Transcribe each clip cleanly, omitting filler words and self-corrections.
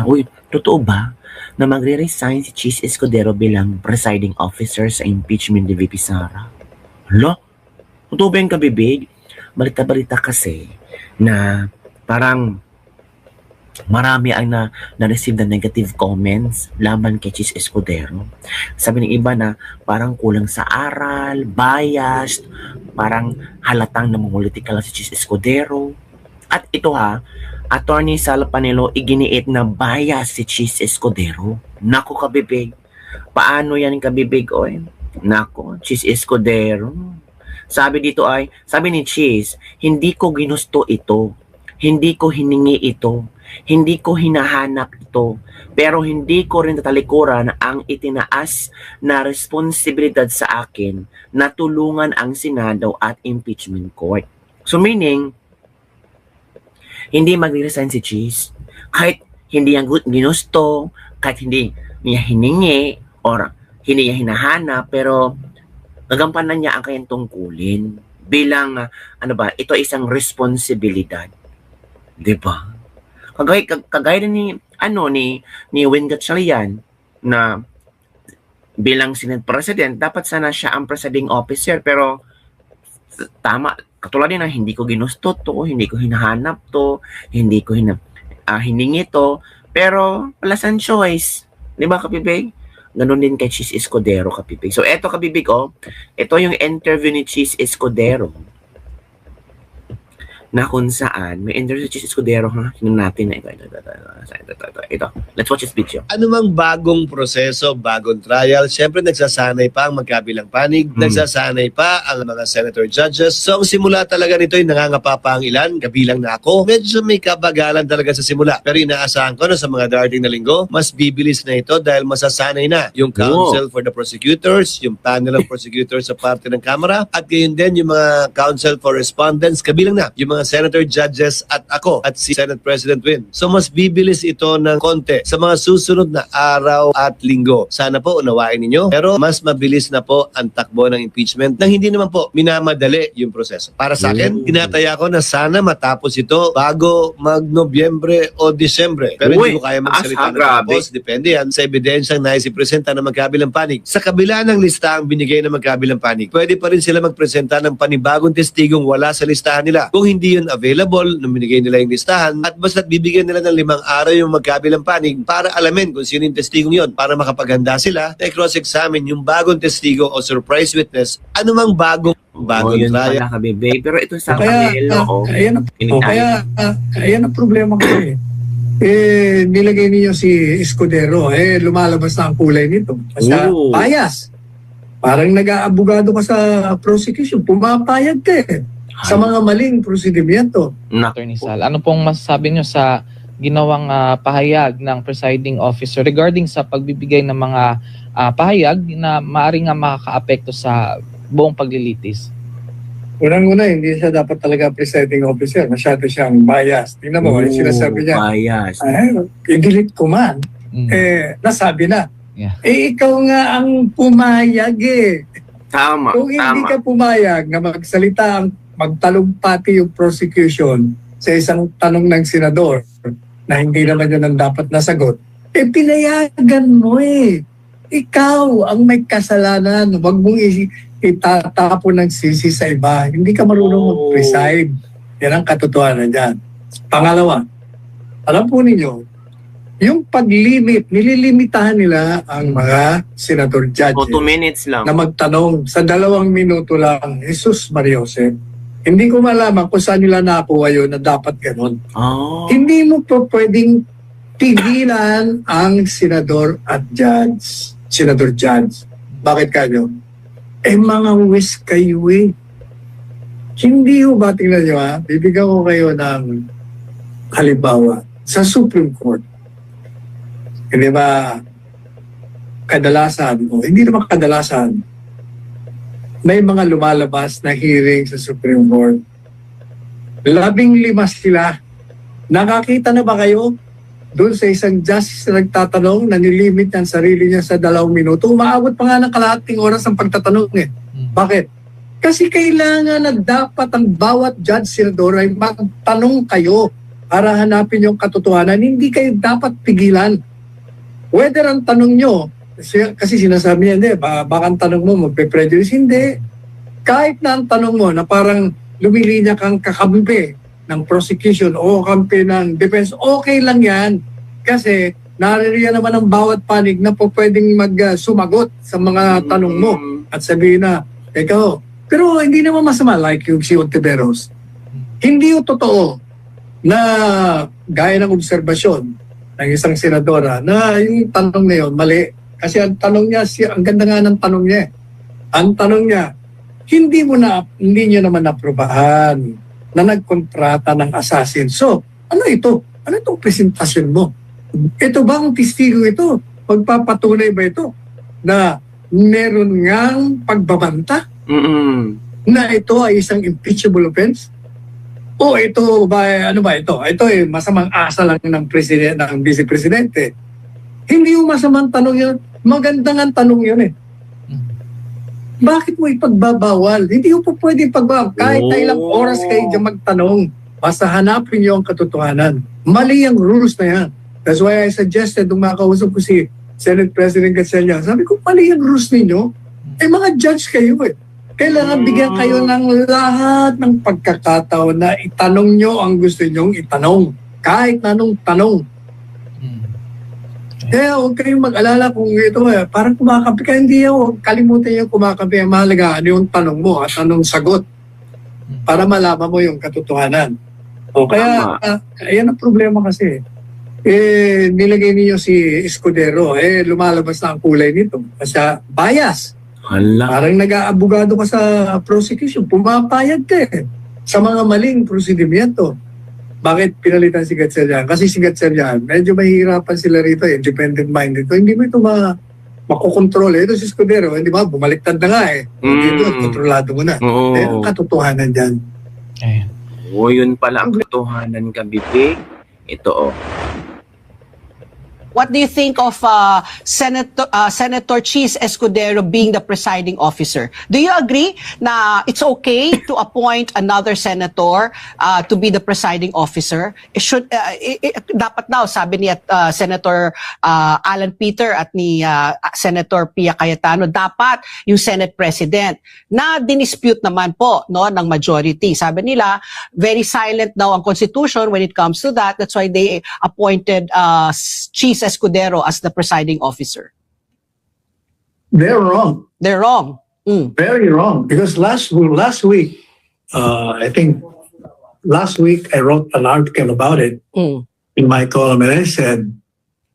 Uy, totoo ba na magre-resign si Cheese Escudero bilang presiding officer sa impeachment ni VP Sara? Hala, totoo ba yung kabibig? Balita-balita kasi na parang marami ang na-receive na negative comments laban kay Cheese Escudero. Sabi ng iba na parang kulang sa aral, biased, parang halatang namumulitikal si Cheese Escudero. At ito Attorney Sal Panelo iginiit na bias si Cheese Escudero. Nako kabibig. Paano yan kabibig oy? Nako, Cheese Escudero. Sabi ni Cheese, hindi ko ginusto ito. Hindi ko hiningi ito. Hindi ko hinahanap ito. Pero hindi ko rin tatalikuran ang itinaas na responsibilidad sa akin na tulungan ang Senado at impeachment court. So meaning, hindi magre-resign si Cheese kahit hindi niya ginusto, kahit hindi niya hiningi or hindi niya hinahanap, pero gagampanan niya ang kanyang tungkulin bilang ito isang responsibilidad. 'Di ba? Kagaya ni Win Gatchalian na bilang Senate President, dapat sana siya ang presiding officer, pero tama, katulad din na hindi ko ginusto to, hindi ko hinahanap to, hindi ko hiningi to, pero palasan choice. Di ba, kapibig? Ganon din kay Cheese Escudero, kapibig. So, eto, kapibig, ito yung interview ni Cheese Escudero na kung saan may interview si Cheese Escudero, Tingnan natin na ito. Let's watch this video. Ano mang bagong proseso, bagong trial, syempre nagsasanay pa ang magkabilang panig, nagsasanay pa ang mga senator judges. So ang simula talaga nito ay nangangapa pa ang ilan, kabilang na ako. Medyo may kabagalan talaga sa simula. Pero inaasahan ko na sa mga darating na linggo, mas bibilis na ito dahil masasanay na yung counsel for the prosecutors, yung panel of prosecutors sa parte ng Kamara, at gayon din yung mga counsel for respondents, kabilang na yung mga senator judges at ako at si Senate President Win. So mas bibilis ito ng konti sa mga susunod na araw at linggo. Sana po unawain ninyo, pero mas mabilis na po ang takbo ng impeachment nang hindi naman po minamadali yung proseso. Para sa akin, tinataya ko na sana matapos ito bago mag-Nobyembre o Disyembre. Pero hindi ko kaya magsalita ng tapos. Depende yan sa ebidensyang naisipresenta ng magkabilang panig. Sa kabila ng listahang binigay ng magkabilang panig, pwede pa rin sila magpresenta ng panibagong testigong wala sa listahan nila. Kung hindi yun available nung binigay nila yung listahan, at basta't bibigyan nila ng 5 araw yung magkabilang panig para alamin kung sino yung testigong yun, para makapaghanda sila na cross-examine yung bagong testigo o surprise witness, anumang bagong yun trial. pala, kabibig. Pero ito sa Panelo, ayan ang problema ko nilagay niyo si Escudero, lumalabas na ang kulay nito. Basta bias. Parang nag-aabogado ka sa prosecution, pumapayag ka sa mga maling prosedimento. Attorney Sal, ano pong masasabi nyo sa ginawang pahayag ng presiding officer regarding sa pagbibigay ng mga pahayag na maaaring makaka-apekto sa buong paglilitis? Unang-una, hindi siya dapat talaga presiding officer. Masyado siyang bias. Tingnan mo, yung sinasabi niya, bias. i-delete ko man. Nasabi na. Yeah. Ikaw nga ang pumayag Tama, Kung hindi ka pumayag na magsalita, magtalumpati yung prosecution sa isang tanong ng senador na hindi naman yun ang dapat nasagot, pinayagan mo Ikaw ang may kasalanan. Huwag mong itatapon ng sisi sa iba. Hindi ka marunong mag-preside. Yan ang katotohanan dyan. Pangalawa, alam po ninyo, yung pag-limit, nililimitahan nila ang mga senator judges 2 minutes lang na magtanong sa 2 minuto lang. Jesus Mariosep. Hindi ko malaman kung saan nila nakuha yun na dapat ganun. Hindi mo po pwedeng pigilan ang senador at judge. Senador judge. Bakit kayo? Mga wis kayo Hindi ho ba, tingnan nyo bibigyan ko kayo ng halimbawa. Sa Supreme Court, hindi ba kadalasan, hindi naman kadalasan, may mga lumalabas na hearing sa Supreme Court. 15 sila. Nakakita na ba kayo doon sa isang justice na nagtatanong na nilimit ang sarili niya sa 2 minuto? Umaabot pa nga ng kalahating oras ang pagtatanong Bakit? Kasi kailangan na dapat ang bawat judge senador ay magtanong kayo para hanapin yung katotohanan. Hindi kayo dapat pigilan. Whether ang tanong nyo, kasi sinasabi niya, hindi, baka ang tanong mo magpe-prejudice, hindi. Kahit na ang tanong mo na parang lumilinya kang kakampi ng prosecution o kampi ng defense, okay lang yan. Kasi naririyan naman ang bawat panig na po pwedeng sumagot sa mga tanong mo at sabihin na, ikaw, pero hindi naman masama like yung si Ontiveros. Hindi yung totoo na gaya ng obserbasyon ng isang senadora na yung tanong na yun, mali. Kasi ang tanong niya, ang ganda nga ng tanong niya. Ang tanong niya, hindi niyo naman naprobahan na nagkontrata ng assassin. So, ano ito? Ano itong presentasyon mo? Ito ba ang testigo ito? Magpapatunay ba ito na meron ngang pagbabanta? Na ito ay isang impeachable offense? O ito ba, ano ba ito? Ito ay masamang asa lang ng president, ng vice-presidente. Hindi yung masamang tanong yun. Magandang ang tanong yun eh. Bakit mo ipagbabawal? Hindi yung po pwede ipagbawal. Kahit na ilang oras kayo dyan magtanong, basta hanapin niyo ang katotohanan. Mali ang rules na yan. That's why I suggested, nung makausap ko si Senate President Gatchalian, sabi ko, mali ang rules ninyo. Eh mga judge kayo eh. Kailangan bigyan kayo ng lahat ng pagkakataon na itanong nyo ang gusto nyong itanong. Kahit na anong tanong. Kaya huwag kayong mag-alala kung ito parang kumakampi ka. Hindi ako kalimutan yung kumakampi. Ang mahalaga, ano yung tanong mo at anong sagot para malaman mo yung katotohanan. O kaya, ayan ang problema kasi. Nilagay niyo si Escudero, lumalabas na ang kulay nito. Kasi bias. Hala. Parang nag-aabogado ka sa prosecution. Pumapayag ka sa mga maling prosedimento. Bakit pinalitan si Gatchalian? Kasi si Gatchalian, medyo mahihirapan sila rito, independent-minded. Hindi mo ito makokontrol. Ito si Escudero, hindi ba? Bumaliktad na nga Dito, kontrolado mo na. Ang katotohanan dyan. Ayan. Yun pala ang katotohanan ka, bibig. Ito What do you think of Senator Chis Escudero being the presiding officer? Do you agree na it's okay to appoint another senator to be the presiding officer? Dapat daw, sabi ni Senator Alan Peter at ni Senator Pia Cayetano, dapat yung Senate President na dinispute naman po ng majority. Sabi nila, very silent daw ang Constitution when it comes to that. That's why they appointed Chis Escudero as the presiding officer. They're wrong. They're wrong. Very wrong. Because last week, I think last week I wrote an article about it in my column, and I said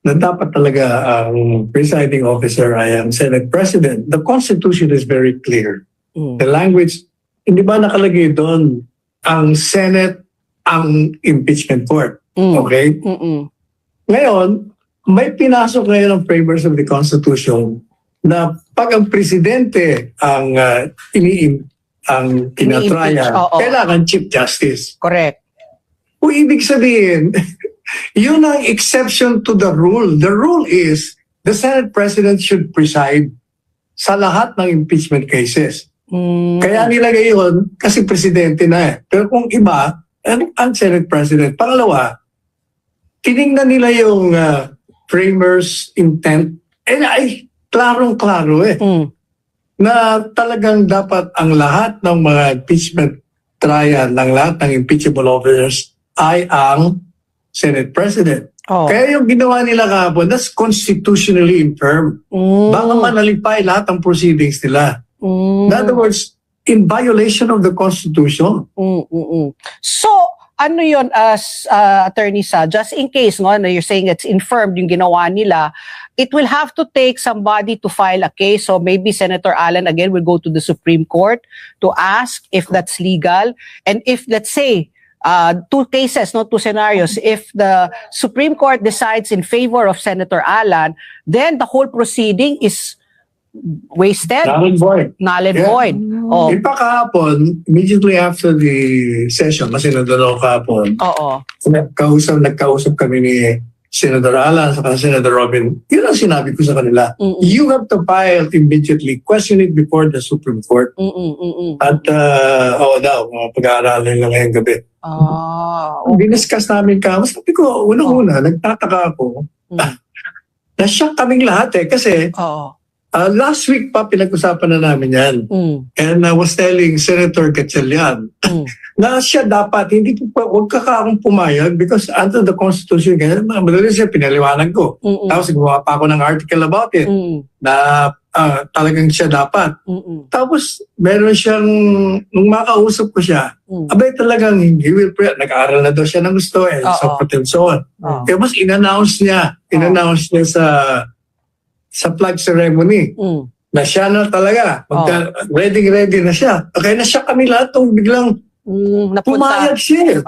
na dapat talaga ang presiding officer ay ang Senate President. The Constitution is very clear. The language, hindi ba nakalagay doon ang Senate ang impeachment court? Okay? Ngayon, may pinasok ngayon ang framers of the Constitution na pag ang presidente ang tinatraya, kailangan Chief Justice. Correct. Kung ibig sabihin, yun ang exception to the rule. The rule is the Senate President should preside sa lahat ng impeachment cases. Kaya nilagay yun kasi presidente na Pero kung iba, ang Senate President. Pangalawa, tinignan nila yung framers' intent, ay klarong-klaro na talagang dapat ang lahat ng mga impeachment trial ng lahat ng impeachable officers ay ang Senate President. Kaya yung ginawa nila kahapon, that's constitutionally infirm. Baka manalipay lahat ng proceedings nila. In other words, in violation of the Constitution. So, ano yun, Attorney Sa, just in case, you're saying it's infirmed yung ginawa nila, it will have to take somebody to file a case. So maybe Senator Allen again will go to the Supreme Court to ask if that's legal. And if, let's say, two cases, two scenarios, if the Supreme Court decides in favor of Senator Allen, then the whole proceeding is wasted. Null and void. Null and void. In fact, kahapon, immediately after the session, kasi nandun ako kahapon, nagkausap kami ni Senator Alan sa Senator Robin, yun ang sinabi ko sa kanila. Mm-mm. You have to file immediately, question it before the Supreme Court. At pag-aaralan lang ngayong gabi. Diniscuss namin ka. Sabi ko, unang-una, nagtataka ako. Na-shock kaming lahat kasi last week pa pinag-usapan na namin yan. And I was telling Senator Gatchalian na siya dapat, huwag ka akong pumayag because under the Constitution, madali siya pinaliwanag ko. Tapos gumawa pa ako ng article about it na talagang siya dapat. Tapos meron siyang, nung makausap ko siya, abay talagang he will pray. Nag-aaral na daw siya ng gusto and so forth and so on. Tapos in-announce niya sa flag ceremony na siya na talaga. Ready na siya. Okay na siya kami lahat nung biglang pumayag siya.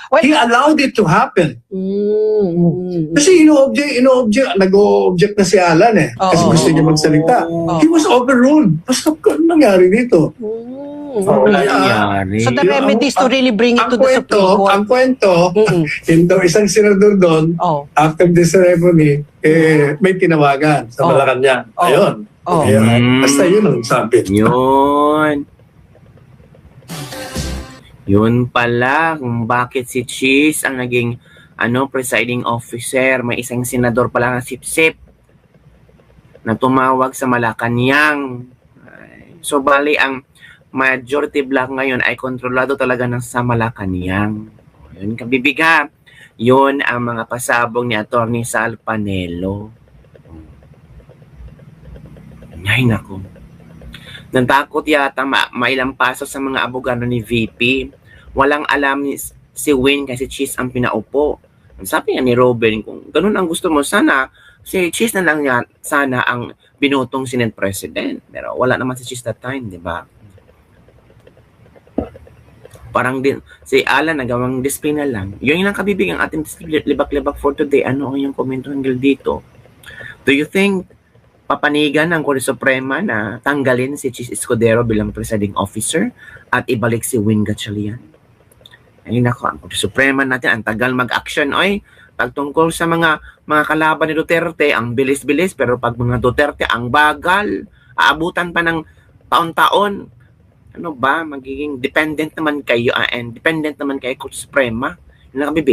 Well, He allowed it to happen. Kasi nag-o-object na si Alan kasi gusto niya magsalita. He was overruled. Tapos ano nangyari dito? Wala nangyari. So the remedies to really bring it to the Supreme Court. Ang kwento, isang senador doon, after the ceremony, may tinawagan sa Malacanang. Ayun. Basta yun ang sabi. Yun pala kung bakit si Cheese ang naging presiding officer. May isang senador pala na sip-sip na tumawag sa Malacanang. So bali ang majority block ngayon ay kontrolado talaga ng sa Malacanang. Yun kabibiga. Yun ang mga pasabog ni Atty. Sal Panelo. Ay nako. Nantakot yata mailang paso sa mga abogado ni VP. Walang alam si Win kasi Cheese ang pinaupo. Sabi nga ni Robin, kung ganun ang gusto mo, sana si Cheese na lang sana ang binutong Senate President. Pero wala naman si Cheese that time, di ba? Parang din, si Alan nagawang display na lang. Yun yung kabibigang ating libak-libak for today. Ano ang yung komento hanggang dito? Do you think papanigan ng Korte Suprema na tanggalin si Cheese Escudero bilang presiding officer at ibalik si Win Gatchalian? Ay nako, ang Korte Suprema natin, ang tagal mag-action. Pagtungkol sa mga kalaban ni Duterte, ang bilis-bilis, pero pag mga Duterte, ang bagal. Aabutan pa ng taon-taon. Ano ba? Magiging dependent naman kayo and dependent naman kayo Korte Suprema. Yun lang, bibig.